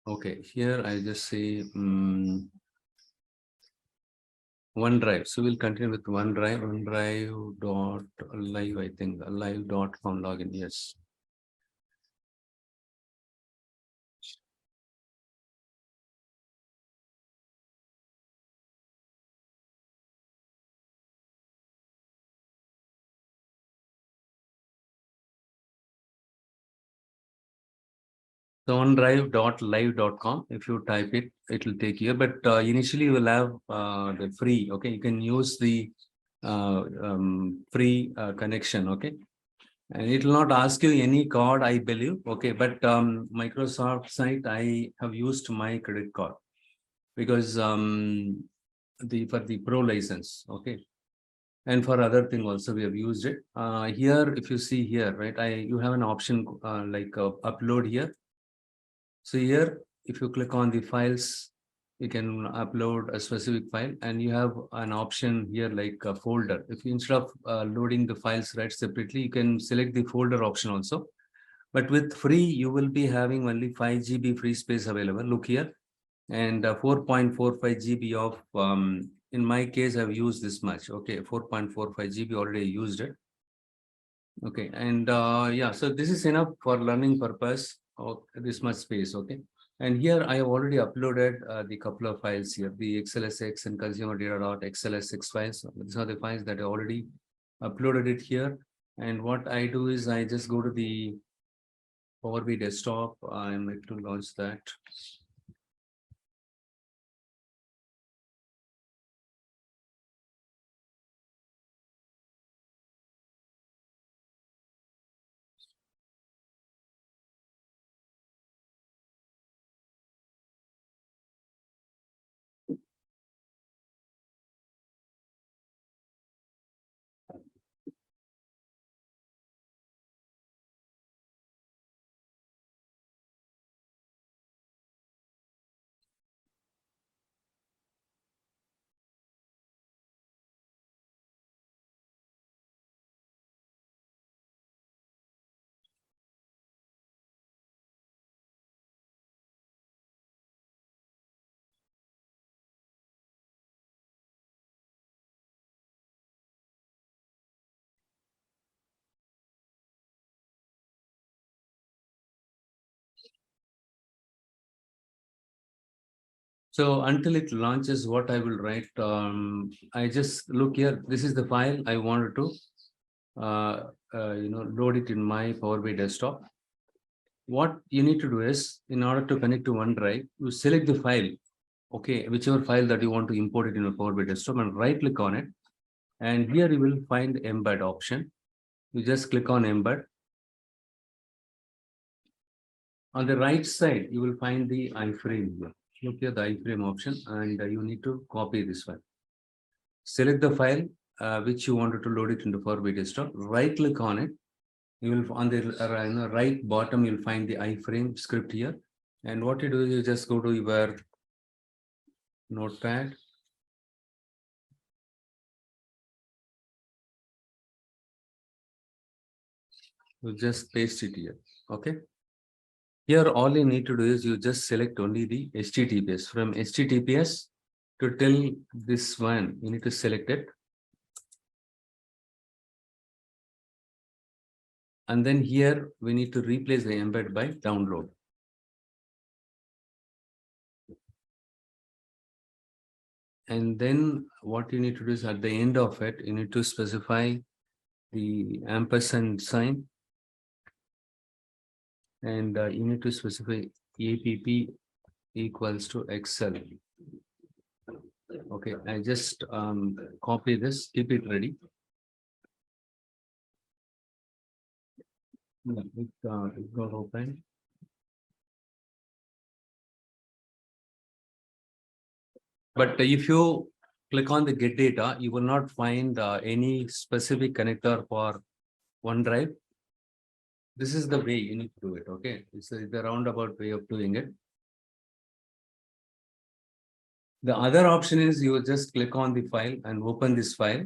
Okay, here I just say OneDrive. So we'll continue with OneDrive. OneDrive dot live, I think live.com login. Yes. So OneDrive.live.com. If you type it, it will take you. But initially, you will have the free. Okay, you can use the free connection. Okay, and it will not ask you any card, I believe. Okay, but Microsoft site, I have used my credit card because for the pro license. Okay, and for other thing also we have used it. Here, if you see here, right, you have an option like upload here. So here, if you click on the files, you can upload a specific file, and you have an option here like a folder. If you, instead of loading the files right separately, you can select the folder option also. But with free, you will be having only 5 GB free space available. Look here, and 4.45 GB of, in my case, I've used this much. Okay, 4.45 GB already used it. Okay, and yeah, so this is enough for learning purpose of this much space. Okay, and here I have already uploaded the couple of files here, the XLSX and consumer data.xlsx files. These are the files that I already uploaded it here. And what I do is I just go to the Power BI desktop. I'm going to launch that. So until it launches, what I will write, I just look here. This is the file I wanted to, load it in my Power BI desktop. What you need to do is, in order to connect to OneDrive, you select the file, okay, whichever file that you want to import it in a Power BI desktop, and right click on it. And here you will find embed option. You just click on embed. On the right side, you will find the iframe here. Look here, the iframe option, and you need to copy this file. Select the file which you wanted to load it into Power BI desktop. Right click on it. You will, on the right bottom, you'll find the iframe script here. And what you do is you just go to your notepad. You just paste it here. Okay. Here, all you need to do is you just select only the HTTPS. From HTTPS to till this one, you need to select it. And then here we need to replace the embed by download. And then what you need to do is at the end of it, you need to specify the ampersand sign. And you need to specify app equals to Excel. Okay, I just copy this, keep it ready. Yeah, it got open. But if you click on the get data, you will not find any specific connector for OneDrive. This is the way you need to do it. Okay, it's the roundabout way of doing it. The other option is you just click on the file and open this file.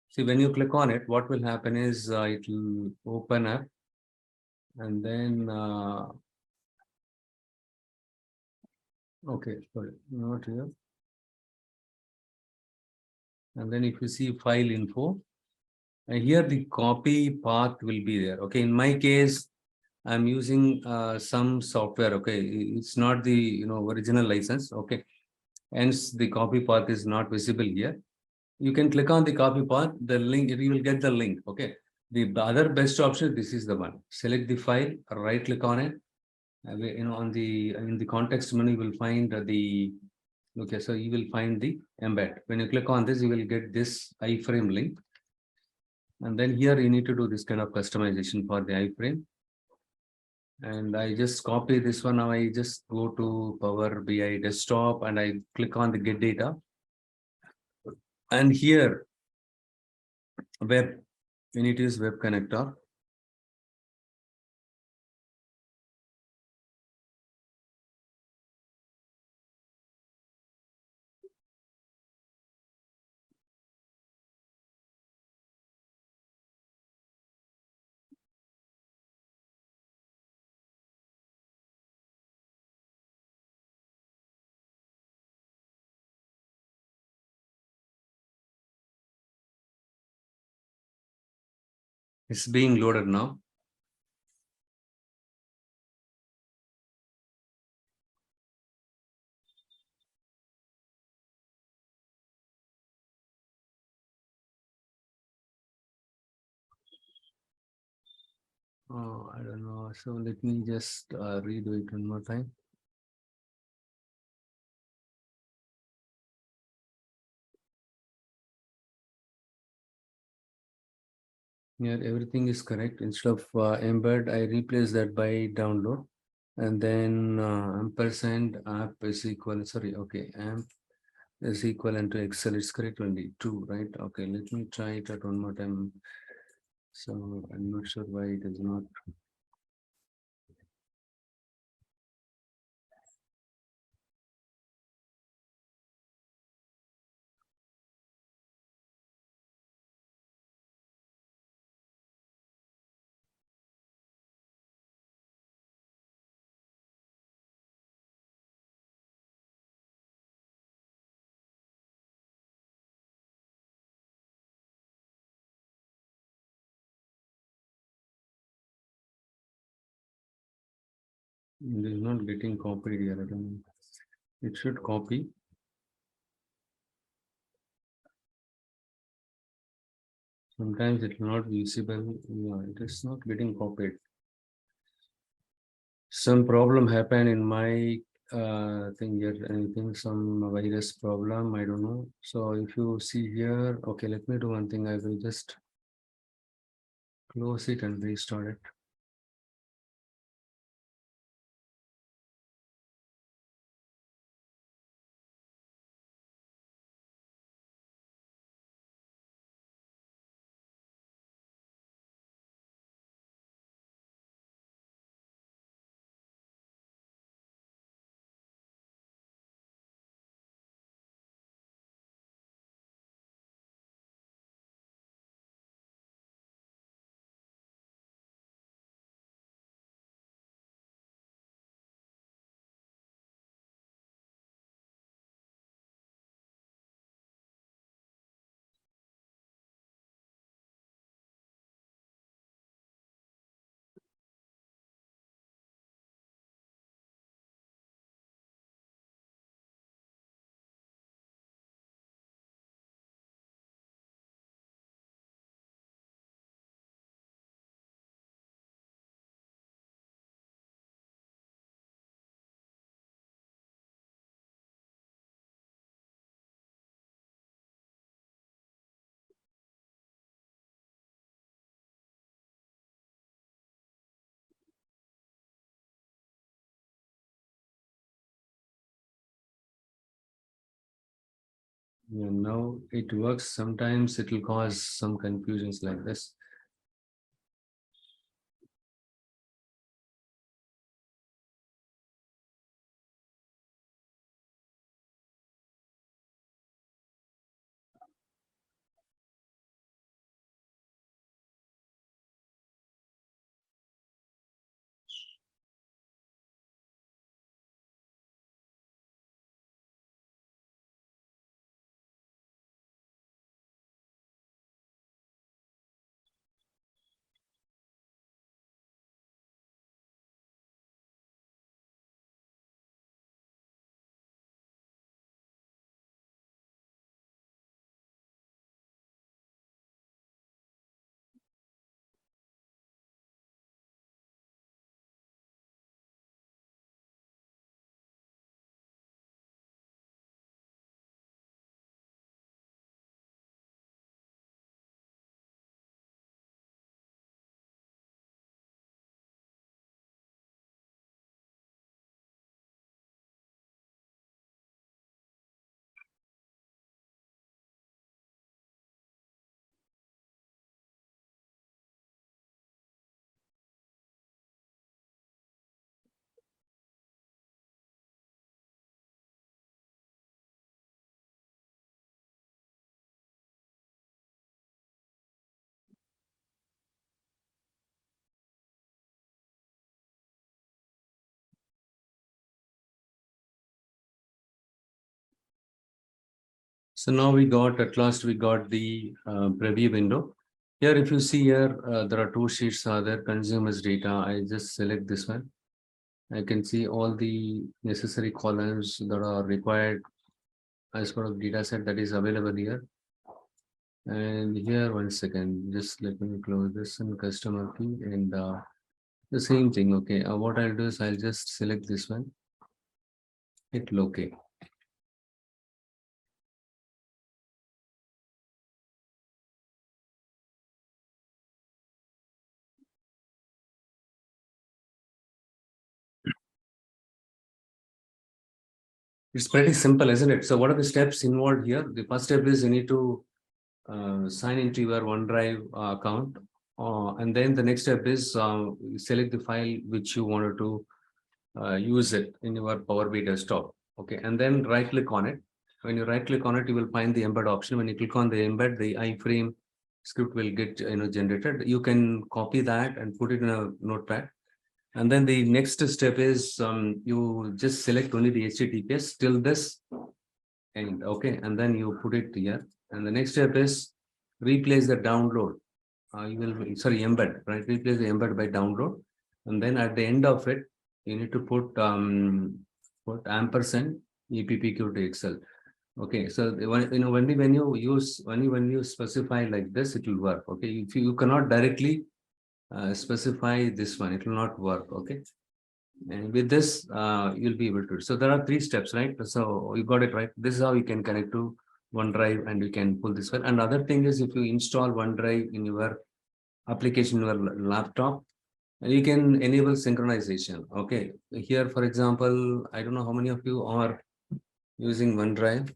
See, when you click on it, what will happen is it will open up, and then Okay, sorry, not here. And then if you see file info, and here the copy path will be there. Okay, in my case, I'm using some software. Okay, it's not the original license. Okay, hence the copy path is not visible here. You can click on the copy path, the link, you will get the link. Okay, the other best option, this is the one. Select the file, right click on it. On the in the context menu, you will find the okay. So you will find the embed. When you click on this, you will get this iframe link. And then here you need to do this kind of customization for the iframe. And I just copy this one. Now I just go to Power BI desktop and I click on the get data. And here web, we need to use web connector. It's being loaded now. Oh, I don't know. So let me just redo it one more time. Here everything is correct. Instead of embed, I replace that by download. And then ampersand app is equal. Sorry, okay, amp is equivalent to Excel. It's correct only two, right? Okay, let me try it out one more time. So I'm not sure why it is not. It is not getting copied here. I don't know. It should copy. Sometimes it will not be visible. Yeah, it is not getting copied. Some problem happened in my thing here. I think some virus problem. I don't know. So if you see here, okay, let me do one thing. I will just close it and restart it. Yeah, now it works. Sometimes it will cause some confusions like this. So now at last we got the preview window. Here, if you see here, there are two sheets are there, consumers data. I just select this one. I can see all the necessary columns that are required as part of data set that is available here. And here, one second, just let me close this and customer key and the same thing. Okay, what I'll do is I'll just select this one, hit locate. It's pretty simple, isn't it? So what are the steps involved here? The first step is you need to sign into your OneDrive account. And then the next step is select the file which you wanted to use it in your Power BI desktop. Okay, and then right click on it. When you right click on it, you will find the embed option. When you click on the embed, the iframe script will get generated. You can copy that and put it in a notepad. And then the next step is you just select only the HTTPS till this end. Okay, and then you put it here. And the next step is replace the download. You will embed, right? Replace the embed by download. And then at the end of it, you need to put ampersand EPPQ to Excel. Okay, so when you specify like this, it will work. Okay, if you cannot directly specify this one, it will not work. Okay, and with this you'll be able to. So there are three steps, right? So you got it right. This is how you can connect to OneDrive and you can pull this one. And other thing is, if you install OneDrive in your application, your laptop, you can enable synchronization. Okay, here for example, I don't know how many of you are using OneDrive.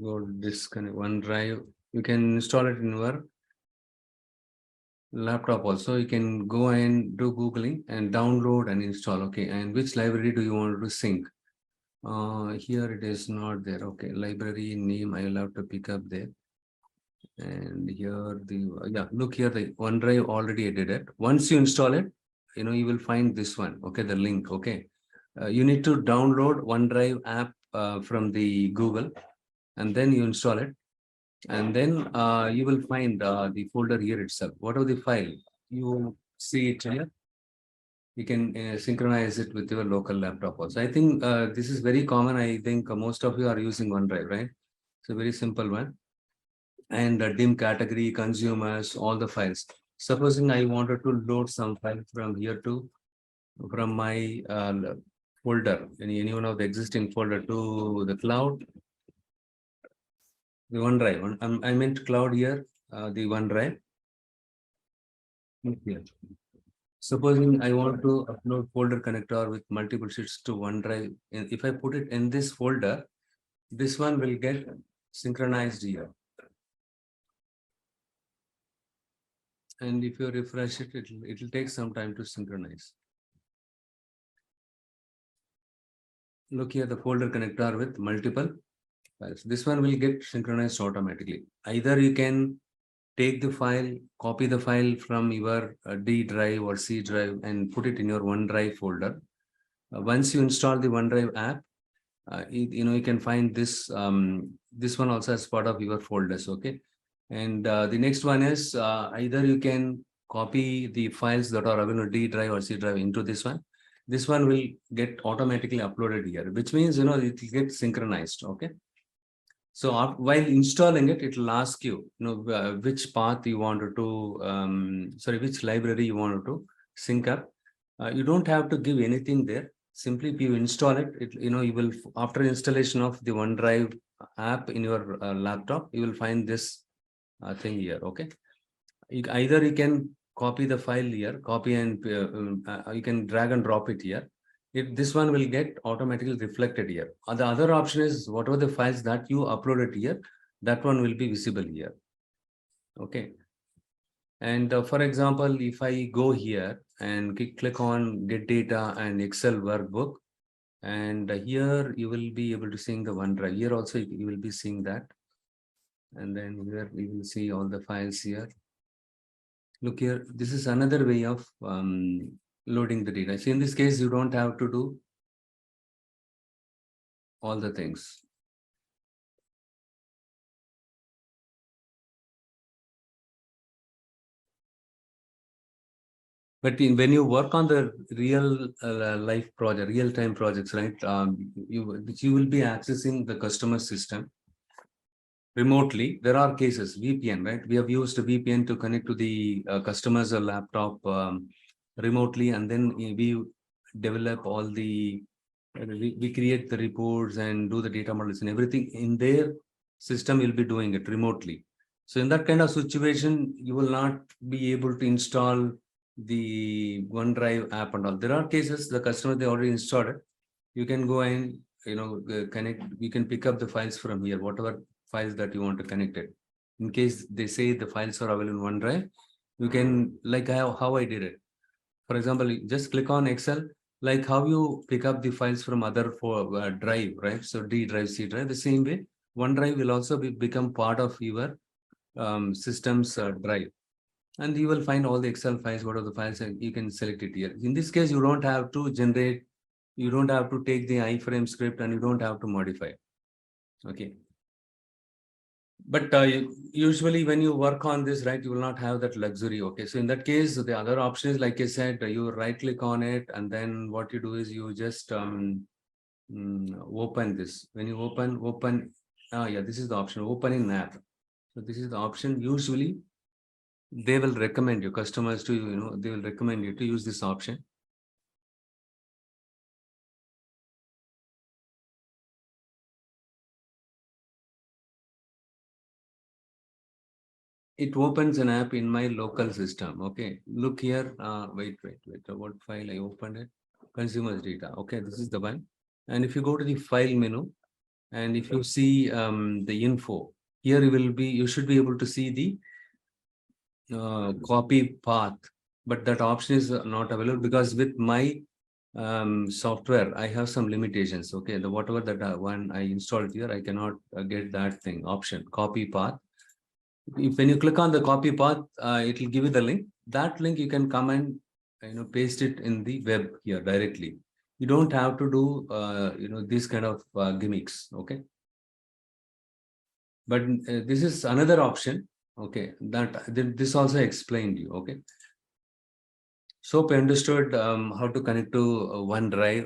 Go disconnect OneDrive. You can install it in your laptop also. You can go and do Googling and download and install. Okay, and which library do you want to sync? Here it is not there. Okay, library name I will have to pick up there. And here look here, the OneDrive already did it. Once you install it, you will find this one. Okay, the link. Okay, you need to download OneDrive app from the Google, and then you install it. And then you will find the folder here itself. Whatever the file you see it here, you can synchronize it with your local laptop also. I think this is very common. I think most of you are using OneDrive, right? It's a very simple one. And dim category, consumers, all the files. Supposing I wanted to load some file from here from my folder, any one of the existing folder to the cloud, the OneDrive. I meant cloud here, the OneDrive. Here. Supposing I want to upload folder connector with multiple sheets to OneDrive, and if I put it in this folder, this one will get synchronized here. And if you refresh it, it'll take some time to synchronize. Look here, the folder connector with multiple files. This one will get synchronized automatically. Either you can take the file, copy the file from your D drive or C drive and put it in your OneDrive folder. Once you install the OneDrive app, you can find this this one also as part of your folders. Okay, and the next one is either you can copy the files that are available in D drive or C drive into this one. This one will get automatically uploaded here, which means it will get synchronized. Okay, so while installing it, it will ask you, which path you wanted to which library you wanted to sync up. You don't have to give anything there. Simply if you install it, you will, after installation of the OneDrive app in your laptop, you will find this thing here. Okay, either you can copy the file here, copy and you can drag and drop it here. This one will get automatically reflected here. The other option is whatever the files that you uploaded here, that one will be visible here. Okay. And for example, if I go here and click on get data and Excel workbook. And here you will be able to see the OneDrive. Here also you will be seeing that. And then here we will see all the files here. Look here, this is another way of loading the data. So in this case, you don't have to do all the things. But when you work on the real life project, real-time projects, right? You will be accessing the customer system remotely. There are cases, VPN, right? We have used a VPN to connect to the customer's laptop remotely, and then we develop all the, we create the reports and do the data models and everything in their system. Will be doing it remotely. So in that kind of situation, you will not be able to install the OneDrive app and all. There are cases the customer, they already installed it. You can go and connect. You can pick up the files from here, whatever files that you want to connect it. In case they say the files are available in OneDrive, you can, like how I did it. For example, just click on Excel, like how you pick up the files from other drive, right? So D drive, C drive, the same way, OneDrive will also become part of your system's drive. And you will find all the Excel files, what are the files, and you can select it here. In this case, you don't have to generate, you don't have to take the iframe script, and you don't have to modify. Okay. But usually when you work on this, right, you will not have that luxury. Okay. So in that case, the other option is, like I said, you right click on it, and then what you do is you just open this. When you open, yeah, this is the option, open in app. So this is the option. Usually they will recommend you, customers to, they will recommend you to use this option. It opens an app in my local system. Okay, look here. Wait. What file I opened it? Consumers data. Okay, this is the one. And if you go to the file menu, and if you see the info, here you should be able to see the copy path, but that option is not available because with my software, I have some limitations. Okay, the whatever that one I installed here, I cannot get that thing option, copy path. When you click on the copy path, it will give you the link. That link you can come and paste it in the web here directly. You don't have to do these kind of gimmicks. Okay, but this is another option. Okay, that this also explained you. Okay, so I understood how to connect to OneDrive